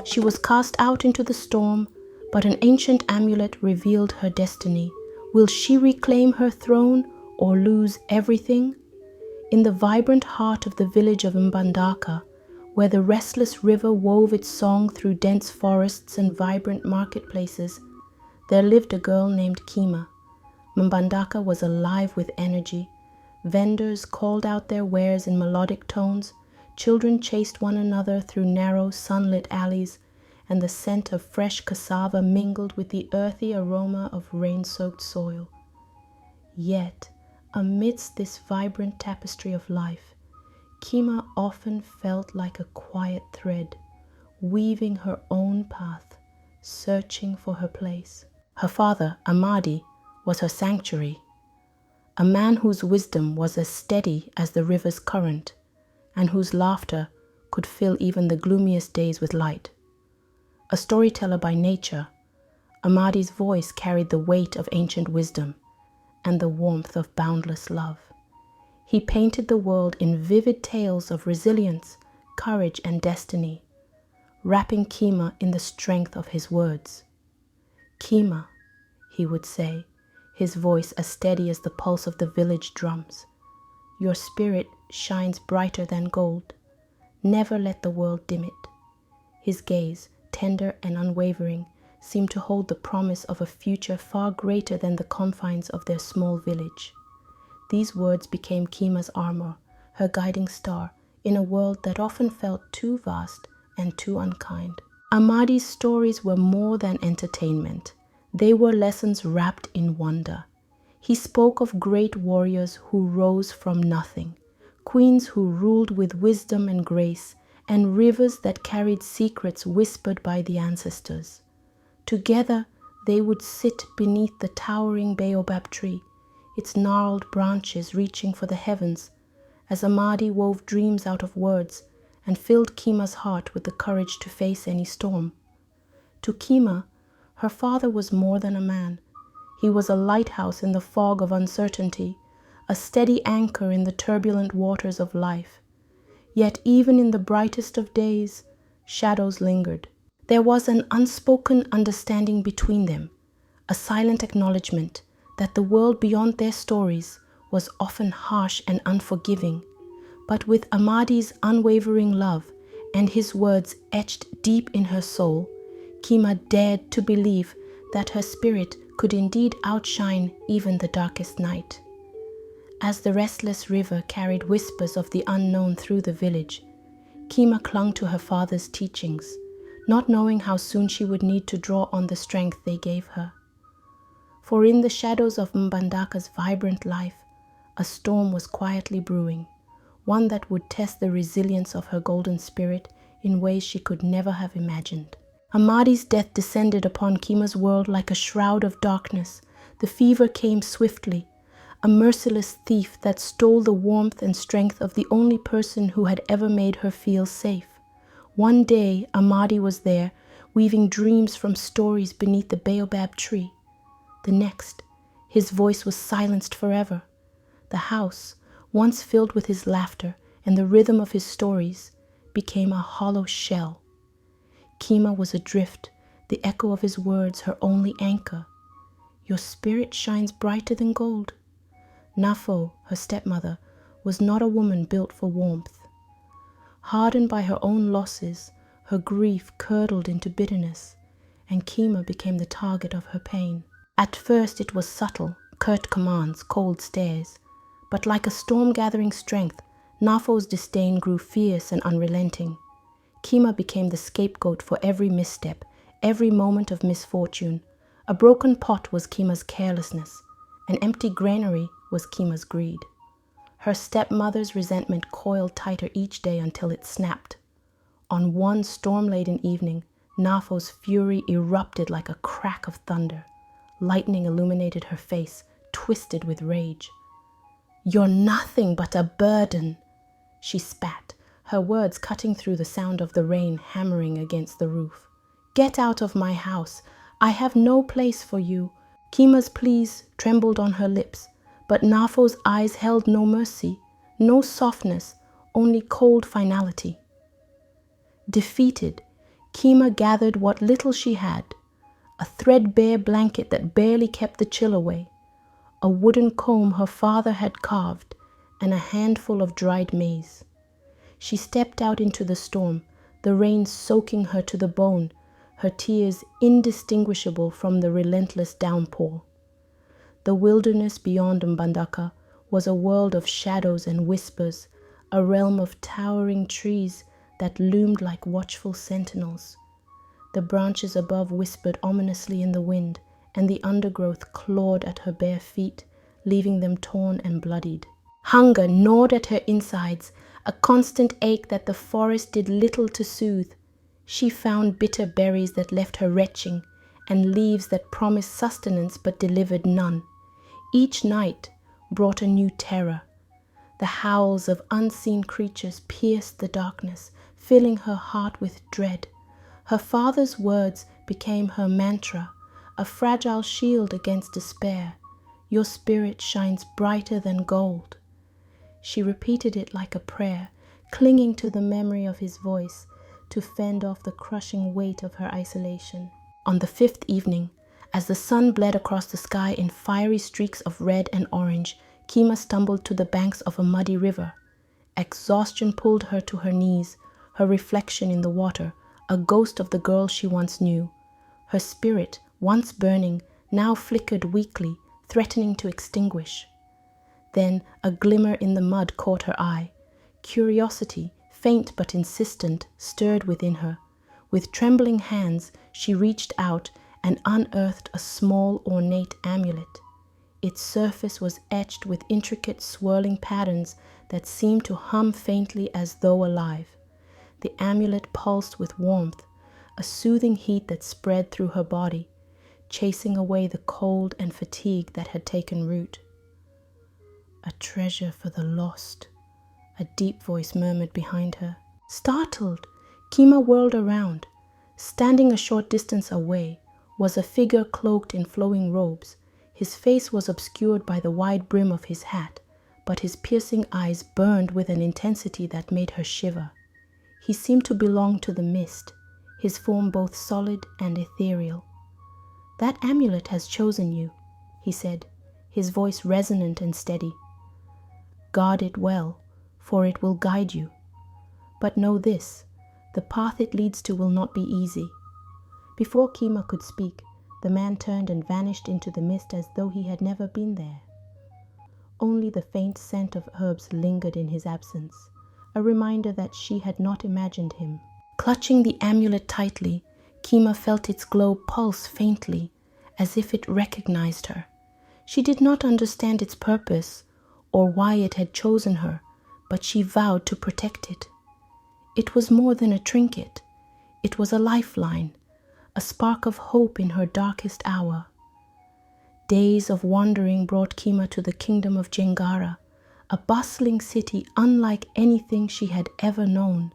She was cast out into the storm, but an ancient amulet revealed her destiny. Will she reclaim her throne or lose everything? In the vibrant heart of the village of Mbandaka, where the restless river wove its song through dense forests and vibrant marketplaces, there lived a girl named Kima. Mbandaka was alive with energy. Vendors called out their wares in melodic tones, children chased one another through narrow, sunlit alleys, and the scent of fresh cassava mingled with the earthy aroma of rain-soaked soil. Yet, amidst this vibrant tapestry of life, Kima often felt like a quiet thread, weaving her own path, searching for her place. Her father, Amadi, was her sanctuary, a man whose wisdom was as steady as the river's current, and whose laughter could fill even the gloomiest days with light. A storyteller by nature, Amadi's voice carried the weight of ancient wisdom and the warmth of boundless love. He painted the world in vivid tales of resilience, courage, and destiny, wrapping Kima in the strength of his words. Kima, he would say, his voice as steady as the pulse of the village drums, your spirit shines brighter than gold. Never let the world dim it. His gaze, tender and unwavering, seemed to hold the promise of a future far greater than the confines of their small village. These words became Kima's armor, her guiding star, in a world that often felt too vast and too unkind. Amadi's stories were more than entertainment. They were lessons wrapped in wonder. He spoke of great warriors who rose from nothing, queens who ruled with wisdom and grace, and rivers that carried secrets whispered by the ancestors. Together, they would sit beneath the towering baobab tree, its gnarled branches reaching for the heavens, as Amadi wove dreams out of words and filled Kima's heart with the courage to face any storm. To Kima, her father was more than a man. He was a lighthouse in the fog of uncertainty, a steady anchor in the turbulent waters of life. Yet even in the brightest of days, shadows lingered. There was an unspoken understanding between them, a silent acknowledgement that the world beyond their stories was often harsh and unforgiving. But with Amadi's unwavering love and his words etched deep in her soul, Kima dared to believe that her spirit could indeed outshine even the darkest night. As the restless river carried whispers of the unknown through the village, Kima clung to her father's teachings, not knowing how soon she would need to draw on the strength they gave her. For in the shadows of Mbandaka's vibrant life, a storm was quietly brewing, one that would test the resilience of her golden spirit in ways she could never have imagined. Amadi's death descended upon Kima's world like a shroud of darkness. The fever came swiftly, a merciless thief that stole the warmth and strength of the only person who had ever made her feel safe. One day, Amadi was there, weaving dreams from stories beneath the baobab tree. The next, his voice was silenced forever. The house, once filled with his laughter and the rhythm of his stories, became a hollow shell. Kima was adrift, the echo of his words her only anchor. Your spirit shines brighter than gold. Nafo, her stepmother, was not a woman built for warmth. Hardened by her own losses, her grief curdled into bitterness, and Kima became the target of her pain. At first it was subtle, curt commands, cold stares, but like a storm gathering strength, Nafo's disdain grew fierce and unrelenting. Kima became the scapegoat for every misstep, every moment of misfortune. A broken pot was Kima's carelessness. An empty granary was Kima's greed. Her stepmother's resentment coiled tighter each day until it snapped. On one storm-laden evening, Nafo's fury erupted like a crack of thunder. Lightning illuminated her face, twisted with rage. "You're nothing but a burden," she spat, her words cutting through the sound of the rain hammering against the roof. "Get out of my house. I have no place for you." Kima's pleas trembled on her lips, but Nafo's eyes held no mercy, no softness, only cold finality. Defeated, Kima gathered what little she had: a threadbare blanket that barely kept the chill away, a wooden comb her father had carved, and a handful of dried maize. She stepped out into the storm, the rain soaking her to the bone, her tears indistinguishable from the relentless downpour. The wilderness beyond Mbandaka was a world of shadows and whispers, a realm of towering trees that loomed like watchful sentinels. The branches above whispered ominously in the wind, and the undergrowth clawed at her bare feet, leaving them torn and bloodied. Hunger gnawed at her insides, a constant ache that the forest did little to soothe. She found bitter berries that left her retching, and leaves that promised sustenance but delivered none. Each night brought a new terror. The howls of unseen creatures pierced the darkness, filling her heart with dread. Her father's words became her mantra, a fragile shield against despair. Your spirit shines brighter than gold. She repeated it like a prayer, clinging to the memory of his voice to fend off the crushing weight of her isolation. On the 5th evening, as the sun bled across the sky in fiery streaks of red and orange, Kima stumbled to the banks of a muddy river. Exhaustion pulled her to her knees, her reflection in the water, a ghost of the girl she once knew. Her spirit, once burning, now flickered weakly, threatening to extinguish. Then a glimmer in the mud caught her eye. Curiosity, faint but insistent, stirred within her. With trembling hands, she reached out and unearthed a small, ornate amulet. Its surface was etched with intricate swirling patterns that seemed to hum faintly as though alive. The amulet pulsed with warmth, a soothing heat that spread through her body, chasing away the cold and fatigue that had taken root. A treasure for the lost, a deep voice murmured behind her. Startled, Kima whirled around. Standing a short distance away was a figure cloaked in flowing robes. His face was obscured by the wide brim of his hat, but his piercing eyes burned with an intensity that made her shiver. He seemed to belong to the mist, his form both solid and ethereal. "That amulet has chosen you," he said, his voice resonant and steady. "Guard it well, for it will guide you. But know this, the path it leads to will not be easy." Before Kima could speak, the man turned and vanished into the mist as though he had never been there. Only the faint scent of herbs lingered in his absence, a reminder that she had not imagined him. Clutching the amulet tightly, Kima felt its glow pulse faintly, as if it recognized her. She did not understand its purpose or why it had chosen her, but she vowed to protect it. It was more than a trinket. It was a lifeline, a spark of hope in her darkest hour. Days of wandering brought Kima to the kingdom of Jengara, a bustling city unlike anything she had ever known.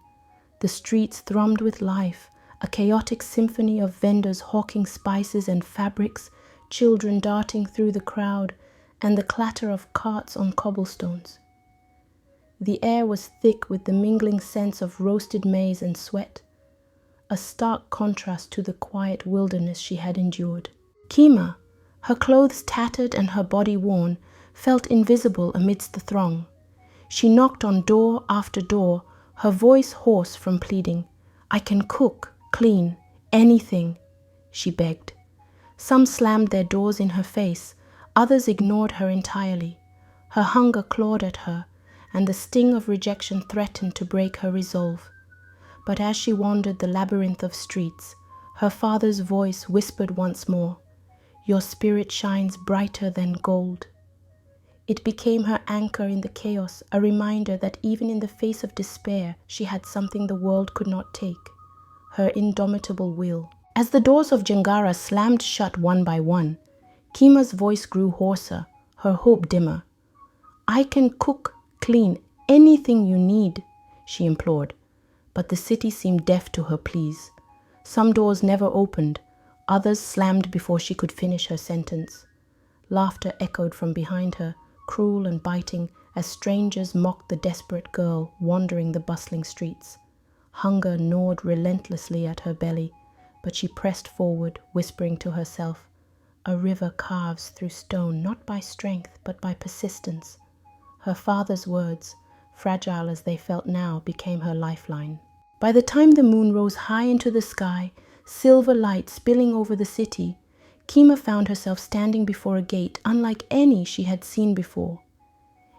The streets thrummed with life, a chaotic symphony of vendors hawking spices and fabrics, children darting through the crowd, and the clatter of carts on cobblestones. The air was thick with the mingling scents of roasted maize and sweat, a stark contrast to the quiet wilderness she had endured. Kima, her clothes tattered and her body worn, felt invisible amidst the throng. She knocked on door after door, her voice hoarse from pleading. "I can cook, clean, anything," she begged. Some slammed their doors in her face, others ignored her entirely. Her hunger clawed at her, and the sting of rejection threatened to break her resolve. But as she wandered the labyrinth of streets, her father's voice whispered once more, "Your spirit shines brighter than gold." It became her anchor in the chaos, a reminder that even in the face of despair, she had something the world could not take, her indomitable will. As the doors of Jengara slammed shut one by one, Kima's voice grew hoarser, her hope dimmer. "I can cook, clean, anything you need," she implored. But the city seemed deaf to her pleas. Some doors never opened, others slammed before she could finish her sentence. Laughter echoed from behind her, cruel and biting, as strangers mocked the desperate girl wandering the bustling streets. Hunger gnawed relentlessly at her belly, but she pressed forward, whispering to herself, "A river carves through stone not by strength but by persistence." Her father's words, fragile as they felt now, became her lifeline. By the time the moon rose high into the sky, silver light spilling over the city, Kima found herself standing before a gate unlike any she had seen before.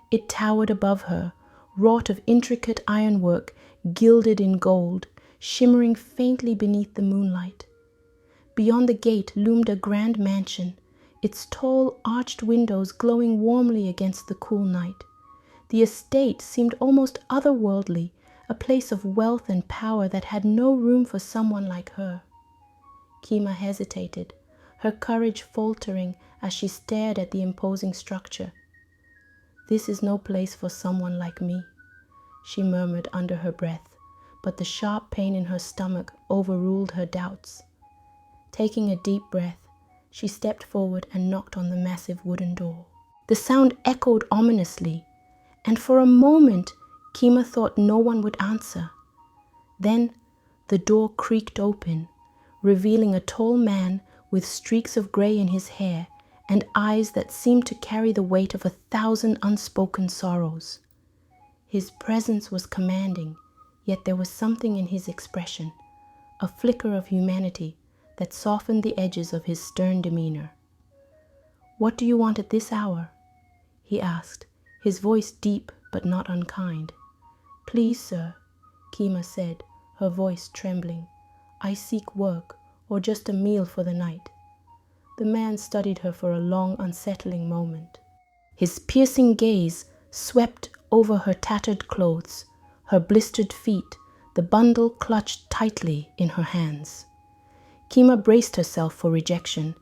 It towered above her, wrought of intricate ironwork, gilded in gold, shimmering faintly beneath the moonlight. Beyond the gate loomed a grand mansion, its tall, arched windows glowing warmly against the cool night. The estate seemed almost otherworldly, a place of wealth and power that had no room for someone like her. Kima hesitated, her courage faltering as she stared at the imposing structure. "This is no place for someone like me," she murmured under her breath, but the sharp pain in her stomach overruled her doubts. Taking a deep breath, she stepped forward and knocked on the massive wooden door. The sound echoed ominously, and for a moment Kima thought no one would answer. Then the door creaked open, revealing a tall man with streaks of gray in his hair and eyes that seemed to carry the weight of 1,000 unspoken sorrows. His presence was commanding, yet there was something in his expression, a flicker of humanity that softened the edges of his stern demeanor. "What do you want at this hour?" he asked, his voice deep but not unkind. "Please, sir," Kima said, her voice trembling, "I seek work or just a meal for the night." The man studied her for a long, unsettling moment. His piercing gaze swept over her tattered clothes, her blistered feet, the bundle clutched tightly in her hands. Kima braced herself for rejection,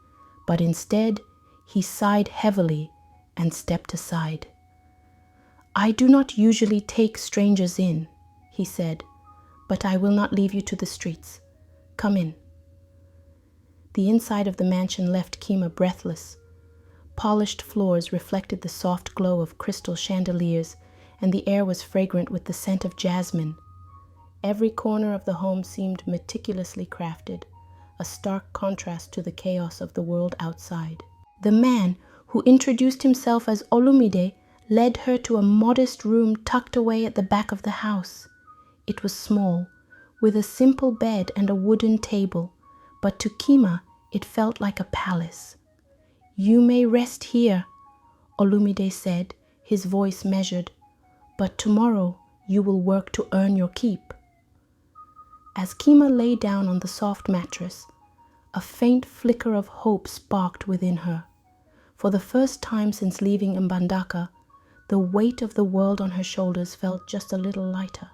but instead he sighed heavily and stepped aside. "I do not usually take strangers in," he said, "but I will not leave you to the streets. Come in." The inside of the mansion left Kima breathless. Polished floors reflected the soft glow of crystal chandeliers, and the air was fragrant with the scent of jasmine. Every corner of the home seemed meticulously crafted, a stark contrast to the chaos of the world outside. The man, who introduced himself as Olumide, led her to a modest room tucked away at the back of the house. It was small, with a simple bed and a wooden table, but to Kima it felt like a palace. "You may rest here," Olumide said, his voice measured, "but tomorrow you will work to earn your keep." As Kima lay down on the soft mattress, a faint flicker of hope sparked within her. For the first time since leaving Mbandaka, the weight of the world on her shoulders felt just a little lighter.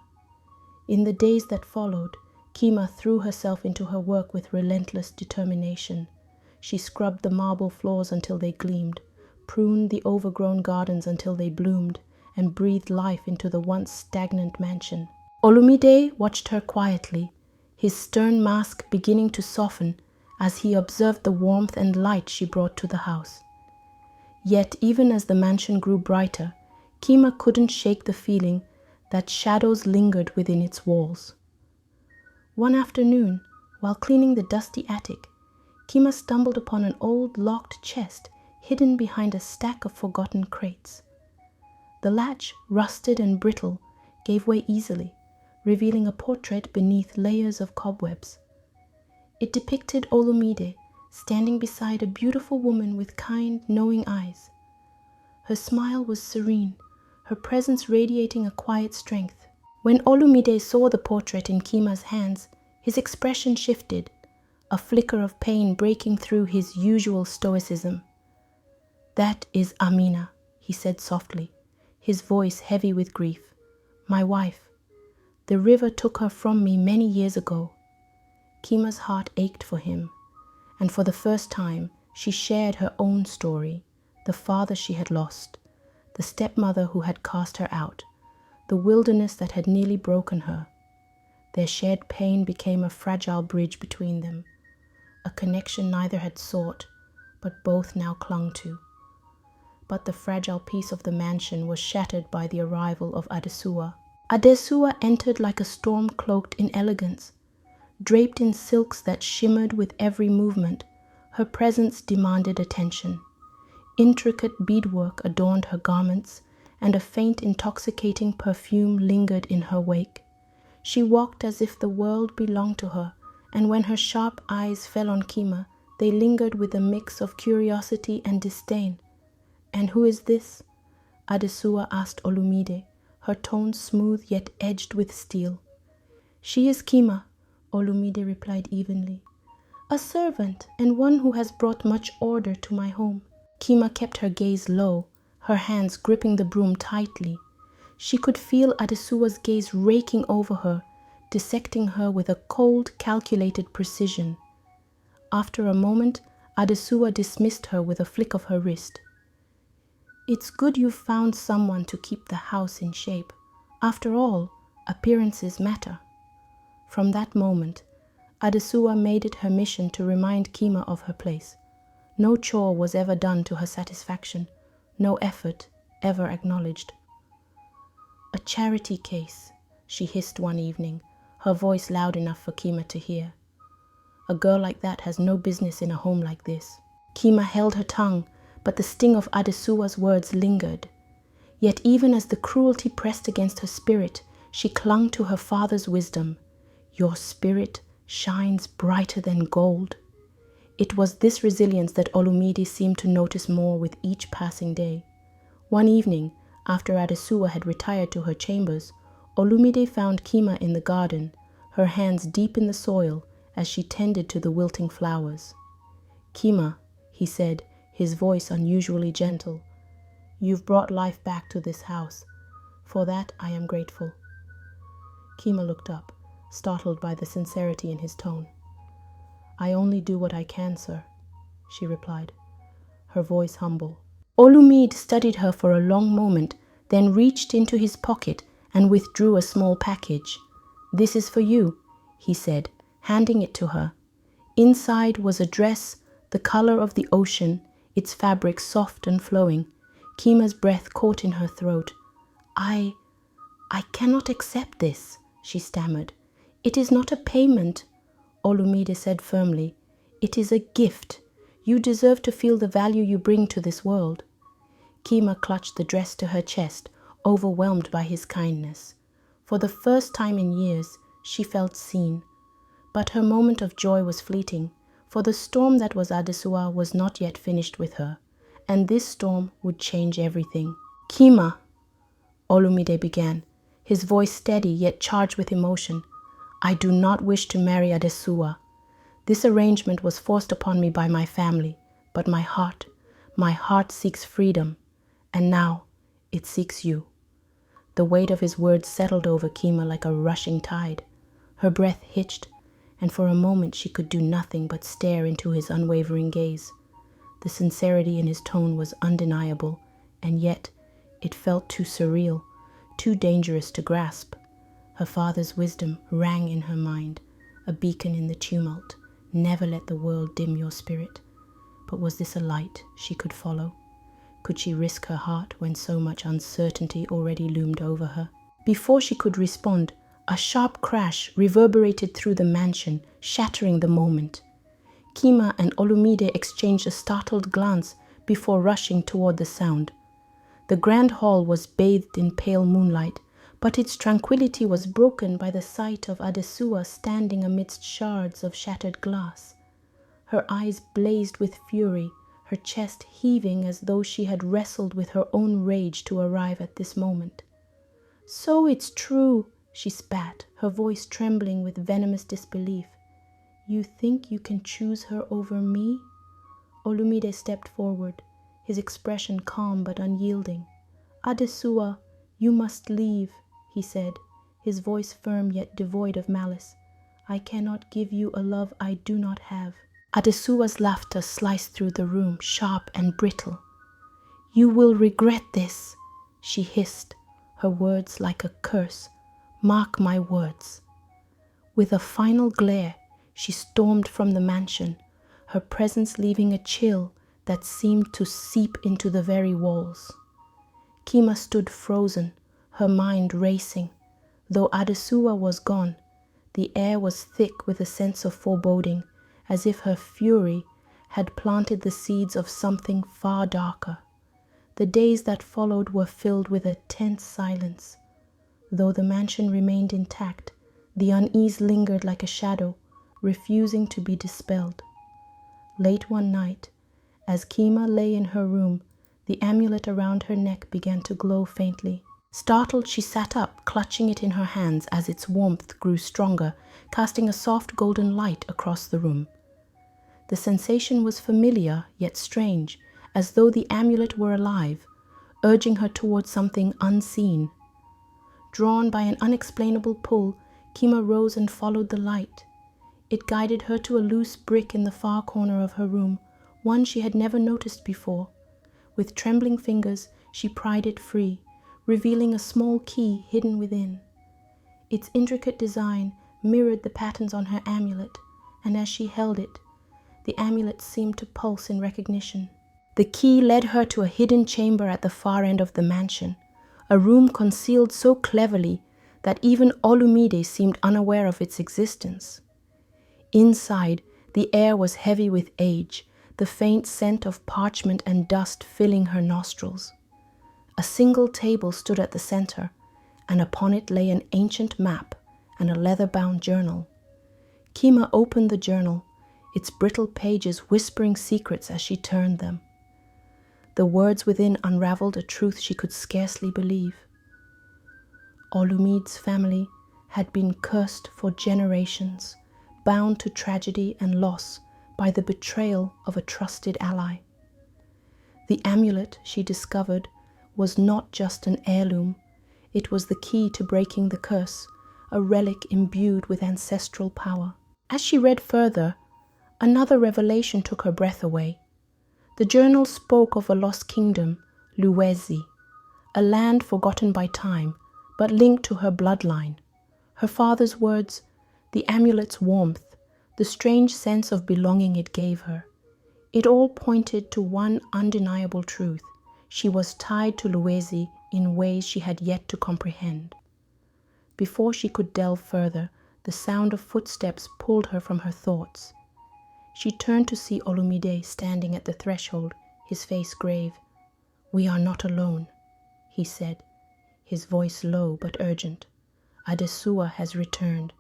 In the days that followed, Kima threw herself into her work with relentless determination. She scrubbed the marble floors until they gleamed, pruned the overgrown gardens until they bloomed, and breathed life into the once stagnant mansion. Olumide watched her quietly, his stern mask beginning to soften as he observed the warmth and light she brought to the house. Yet even as the mansion grew brighter, Kima couldn't shake the feeling that shadows lingered within its walls. One afternoon, while cleaning the dusty attic, Kima stumbled upon an old locked chest hidden behind a stack of forgotten crates. The latch, rusted and brittle, gave way easily, revealing a portrait beneath layers of cobwebs. It depicted Olumide standing beside a beautiful woman with kind, knowing eyes. Her smile was serene, her presence radiating a quiet strength. When Olumide saw the portrait in Kima's hands, his expression shifted, a flicker of pain breaking through his usual stoicism. "That is Amina," he said softly, his voice heavy with grief. "My wife. The river took her from me many years ago." Kima's heart ached for him, and for the first time she shared her own story, the father she had lost, the stepmother who had cast her out, the wilderness that had nearly broken her. Their shared pain became a fragile bridge between them, a connection neither had sought, but both now clung to. But the fragile peace of the mansion was shattered by the arrival of Adesuwa. Adesua entered like a storm cloaked in elegance. Draped in silks that shimmered with every movement, her presence demanded attention. Intricate beadwork adorned her garments, and a faint intoxicating perfume lingered in her wake. She walked as if the world belonged to her, and when her sharp eyes fell on Kima, they lingered with a mix of curiosity and disdain. "And who is this?" Adesua asked Olumide, her tone smooth yet edged with steel. "She is Kima," Olumide replied evenly. "A servant, and one who has brought much order to my home." Kima kept her gaze low, her hands gripping the broom tightly. She could feel Adesua's gaze raking over her, dissecting her with a cold, calculated precision. After a moment, Adesua dismissed her with a flick of her wrist. "It's good you've found someone to keep the house in shape. After all, appearances matter." From that moment, Adesua made it her mission to remind Kima of her place. No chore was ever done to her satisfaction, no effort ever acknowledged. "A charity case," she hissed one evening, her voice loud enough for Kima to hear. "A girl like that has no business in a home like this." Kima held her tongue, but the sting of Adesua's words lingered. Yet even as the cruelty pressed against her spirit, she clung to her father's wisdom. "Your spirit shines brighter than gold." It was this resilience that Olumide seemed to notice more with each passing day. One evening, after Adesua had retired to her chambers, Olumide found Kima in the garden, her hands deep in the soil as she tended to the wilting flowers. "Kima," he said, his voice unusually gentle, "you've brought life back to this house. For that I am grateful." Kima looked up, startled by the sincerity in his tone. "I only do what I can, sir," she replied, her voice humble. Olumide studied her for a long moment, then reached into his pocket and withdrew a small package. "This is for you," he said, handing it to her. Inside was a dress, the color of the ocean, its fabric soft and flowing. Kima's breath caught in her throat. I cannot accept this," she stammered. "It is not a payment," Olumide said firmly. "It is a gift. You deserve to feel the value you bring to this world." Kima clutched the dress to her chest, overwhelmed by his kindness. For the first time in years, she felt seen. But her moment of joy was fleeting, for the storm that was Adesua was not yet finished with her, and this storm would change everything. "Kima," Olumide began, his voice steady yet charged with emotion, "I do not wish to marry Adesua. This arrangement was forced upon me by my family, but my heart seeks freedom, and now it seeks you." The weight of his words settled over Kima like a rushing tide. Her breath hitched, and for a moment she could do nothing but stare into his unwavering gaze. The sincerity in his tone was undeniable, and yet it felt too surreal, too dangerous to grasp. Her father's wisdom rang in her mind, a beacon in the tumult. Never let the world dim your spirit. But was this a light she could follow? Could she risk her heart when so much uncertainty already loomed over her? Before she could respond, a sharp crash reverberated through the mansion, shattering the moment. Kima and Olumide exchanged a startled glance before rushing toward the sound. The grand hall was bathed in pale moonlight, but its tranquility was broken by the sight of Adesua standing amidst shards of shattered glass. Her eyes blazed with fury, her chest heaving as though she had wrestled with her own rage to arrive at this moment. "So it's true," she spat, her voice trembling with venomous disbelief. "You think you can choose her over me?" Olumide stepped forward, his expression calm but unyielding. "Adesua, you must leave," he said, his voice firm yet devoid of malice. "I cannot give you a love I do not have." Adesua's laughter sliced through the room, sharp and brittle. "You will regret this," she hissed, her words like a curse. "Mark my words." With a final glare, she stormed from the mansion, her presence leaving a chill that seemed to seep into the very walls. Kima stood frozen, her mind racing. Though Adesuwa was gone, the air was thick with a sense of foreboding, as if her fury had planted the seeds of something far darker. The days that followed were filled with a tense silence. Though the mansion remained intact, the unease lingered like a shadow, refusing to be dispelled. Late one night, as Kima lay in her room, the amulet around her neck began to glow faintly. Startled, she sat up, clutching it in her hands as its warmth grew stronger, casting a soft golden light across the room. The sensation was familiar, yet strange, as though the amulet were alive, urging her towards something unseen. Drawn by an unexplainable pull, Kima rose and followed the light. It guided her to a loose brick in the far corner of her room, one she had never noticed before. With trembling fingers, she pried it free, revealing a small key hidden within. Its intricate design mirrored the patterns on her amulet, and as she held it, the amulet seemed to pulse in recognition. The key led her to a hidden chamber at the far end of the mansion, a room concealed so cleverly that even Olumide seemed unaware of its existence. Inside, the air was heavy with age, the faint scent of parchment and dust filling her nostrils. A single table stood at the center, and upon it lay an ancient map and a leather-bound journal. Kima opened the journal, its brittle pages whispering secrets as she turned them. The words within unraveled a truth she could scarcely believe. Olumide's family had been cursed for generations, bound to tragedy and loss by the betrayal of a trusted ally. The amulet, she discovered, was not just an heirloom. It was the key to breaking the curse, a relic imbued with ancestral power. As she read further, another revelation took her breath away. The journal spoke of a lost kingdom, Luwezi, a land forgotten by time, but linked to her bloodline. Her father's words, the amulet's warmth, the strange sense of belonging it gave her. It all pointed to one undeniable truth. She was tied to Luwezi in ways she had yet to comprehend. Before she could delve further, the sound of footsteps pulled her from her thoughts. She turned to see Olumide standing at the threshold, his face grave. "We are not alone," he said, his voice low but urgent. "Adesuwa has returned,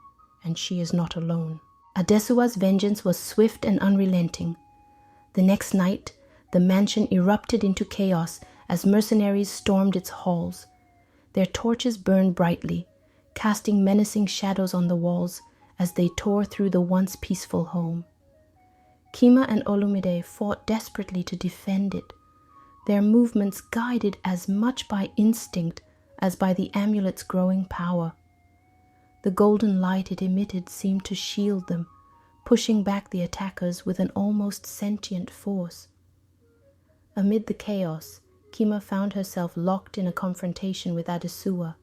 and she is not alone." Adesuwa's vengeance was swift and unrelenting. The next night, the mansion erupted into chaos as mercenaries stormed its halls. Their torches burned brightly, casting menacing shadows on the walls as they tore through the once peaceful home. Kima and Olumide fought desperately to defend it, their movements guided as much by instinct as by the amulet's growing power. The golden light it emitted seemed to shield them, pushing back the attackers with an almost sentient force. Amid the chaos, Kima found herself locked in a confrontation with Adesuwa.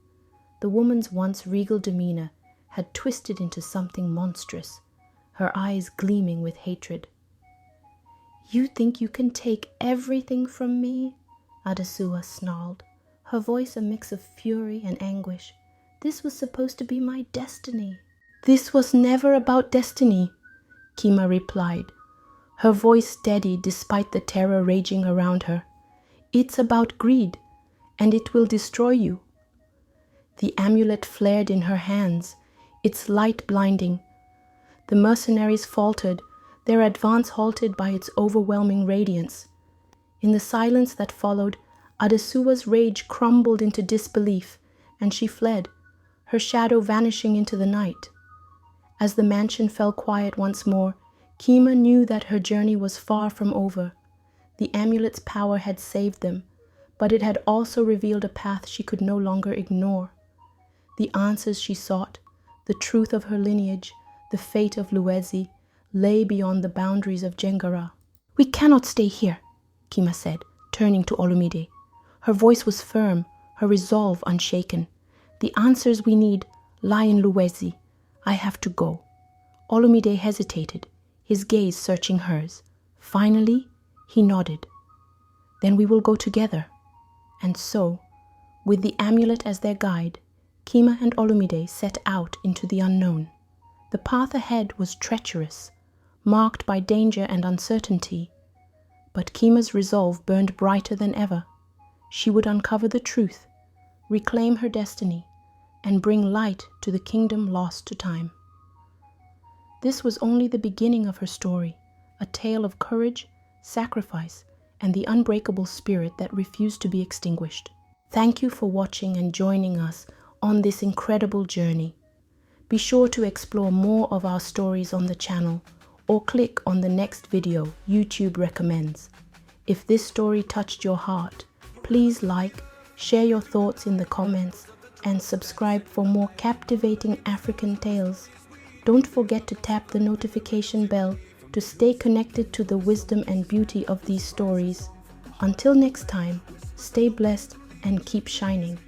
The woman's once regal demeanor had twisted into something monstrous, her eyes gleaming with hatred. "You think you can take everything from me?" Adesuwa snarled, her voice a mix of fury and anguish. "This was supposed to be my destiny." "This was never about destiny," Kima replied, her voice steady despite the terror raging around her. "It's about greed, and it will destroy you." The amulet flared in her hands, its light blinding. The mercenaries faltered, their advance halted by its overwhelming radiance. In the silence that followed, Adesuwa's rage crumbled into disbelief, and she fled, her shadow vanishing into the night. As the mansion fell quiet once more, Kima knew that her journey was far from over. The amulet's power had saved them, but it had also revealed a path she could no longer ignore. The answers she sought, the truth of her lineage, the fate of Luwezi, lay beyond the boundaries of Jengara. "We cannot stay here," Kima said, turning to Olumide. Her voice was firm, her resolve unshaken. "The answers we need lie in Luwezi. I have to go." Olumide hesitated, his gaze searching hers. Finally, he nodded. "Then we will go together." And so, with the amulet as their guide, Kima and Olumide set out into the unknown. The path ahead was treacherous, marked by danger and uncertainty, but Kima's resolve burned brighter than ever. She would uncover the truth, reclaim her destiny, and bring light to the kingdom lost to time. This was only the beginning of her story, a tale of courage, sacrifice, and the unbreakable spirit that refused to be extinguished. Thank you for watching and joining us on this incredible journey. Be sure to explore more of our stories on the channel or click on the next video YouTube recommends. If this story touched your heart, please like, share your thoughts in the comments, and subscribe for more captivating African tales. Don't forget to tap the notification bell to stay connected to the wisdom and beauty of these stories. Until next time, stay blessed and keep shining.